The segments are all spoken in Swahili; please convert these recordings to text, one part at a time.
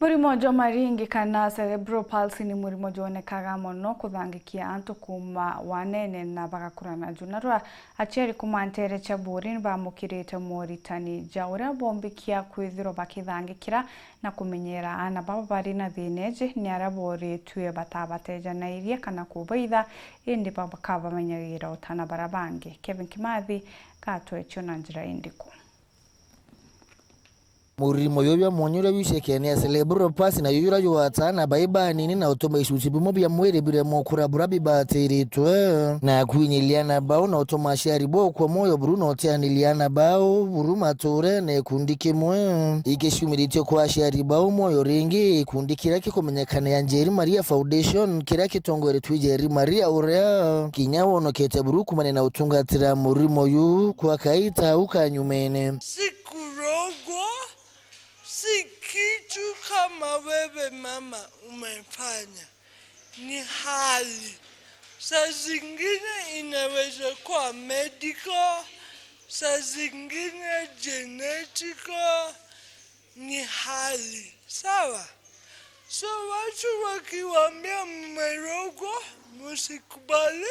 Murimo jo maringi kana cerebral palsy ni murimo jonekaga mono kuthangikia antu kuma wanene na bagakurana junarwa ACIARI kumantere cha burin bamukirite moritani jaura bombikia kwithiro bakithangikira na kumenyera ana baba barina thineje ni arabori tuye batabateja na iria kana kubaitha indi baba kaba menyagira utana barabange Kevin Kimathi katwe chona njira indiku Murimo yoyo monyura wishekene celebro pass na yoyura yuwatana baiba nini na utoma ishuchibimo bya mwere bire mokura burabi bateritwe na kuinyiliana bao na utoma shari bo kwa moyo Bruno tianiliana bao buruma tore ne kundike mwe ikeshumirityo kwa shari bao moyo ringi kundikira kikomenyekana ya Njeri Maria Foundation kira kitongore twijeri Maria urea kinyawo no kete buruku mane na utungatira murimo yu kwa kaita ukanyumene si kitu kama wewe mama umefanya, ni hali. Saa zingine inaweza kuwa medical, saa zingine genetical, ni hali. Sawa? So watu wakiwaambia mmerogwa, musikubali.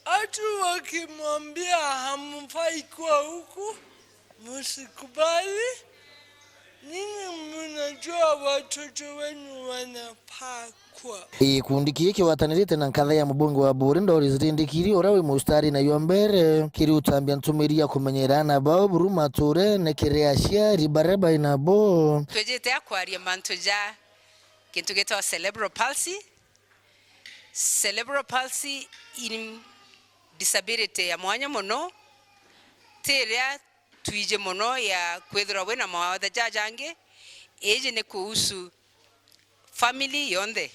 Watu wakimwambia hamfai kuwa huku, musikubali. Nini mnajua watoto wenu wanapakwa? Kundi kiki watanirite na nkatha ya mubongo wa Burinda orizirindikiri orawe mustari na yombere kiri utambia ntumiria kumenyera ana bao buruma ture ne kiri ACIARI baraba inabo twejete akwaria mantu ja kintu gitwa cerebral palsy. Cerebral palsy in disability ya mwanya mono teria tuije mono ya kwethira wena mawatha jajange eje ne kuhusu family yonde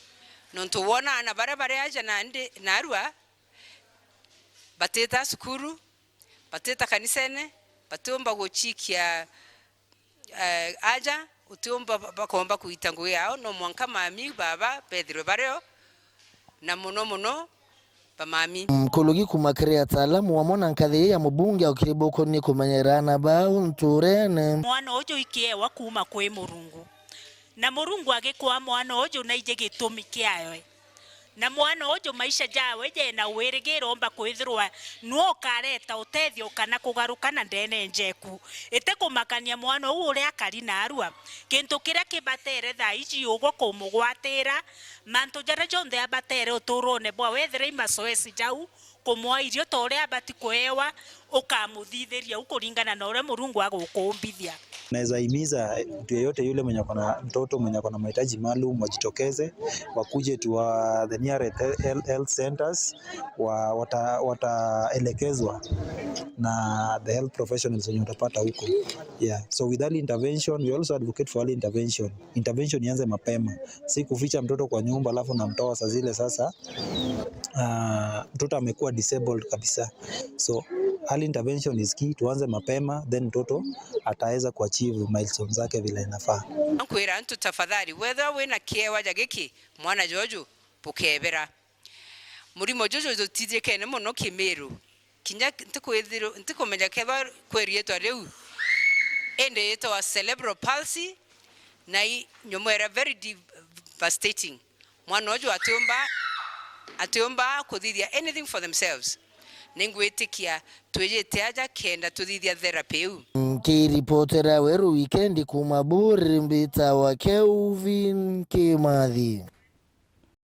nonto wona ana bare aja na ande narwa bateta sukuru bateta kanisene batomba gochikia aja utomba bakomba kuitangu yao no mwanka mami baba Pedro bareo na mono bamami mkologi kumakrea ataalamu wamona nkathe ya mubunge ukiriboko ni kumenyerana bao nturene mwana ojo ikiewa kuma kwe Murungu na Murungu agikwa mwana ojo na ije gitumi kiayo na mwana ojo maisha jawe je na werigero omba kwithirwa no kareta utethio kana kugarukana ndene njeku ite kumakania mwana uri akari na arua kintu kira kibatere tha ici ugo kumugwatira mantu jara jonde abatere uturone bwa wethire imasoesi jau kumwa irio tore abati kuewa ukamuthithiria ukuringana na ure Murungu agukumbithia. Naweza himiza mtu yeyote yule mwenye akona mtoto mwenye akona mahitaji maalum wajitokeze wakuje tu the nearest health centers wataelekezwa na the health professionals wenye utapata huko. So with early intervention we also advocate for early intervention. Intervention ianze mapema, si kuficha mtoto kwa nyumba alafu namtoa saa zile sasa mtoto amekuwa disabled kabisa. So early intervention is key, tuanze mapema then mtoto ataweza kuachieve milestones zake vile inafaa. Nkwira ntu tafadhali whether wena kiewa jagiki mwana jojo pukebera murimo jojo zotije kene mono kimeru kinya ntikwethiro ntikomenya keba kwerietwa reu ende yeto wa cerebral palsy na nyomera very devastating mwana ojo atomba kuthithia anything for themselves ningwetikia twejete aja kenda tuthithia therapy kiripotera weru weekend kumaburi mbita wa Kevin Kimathi.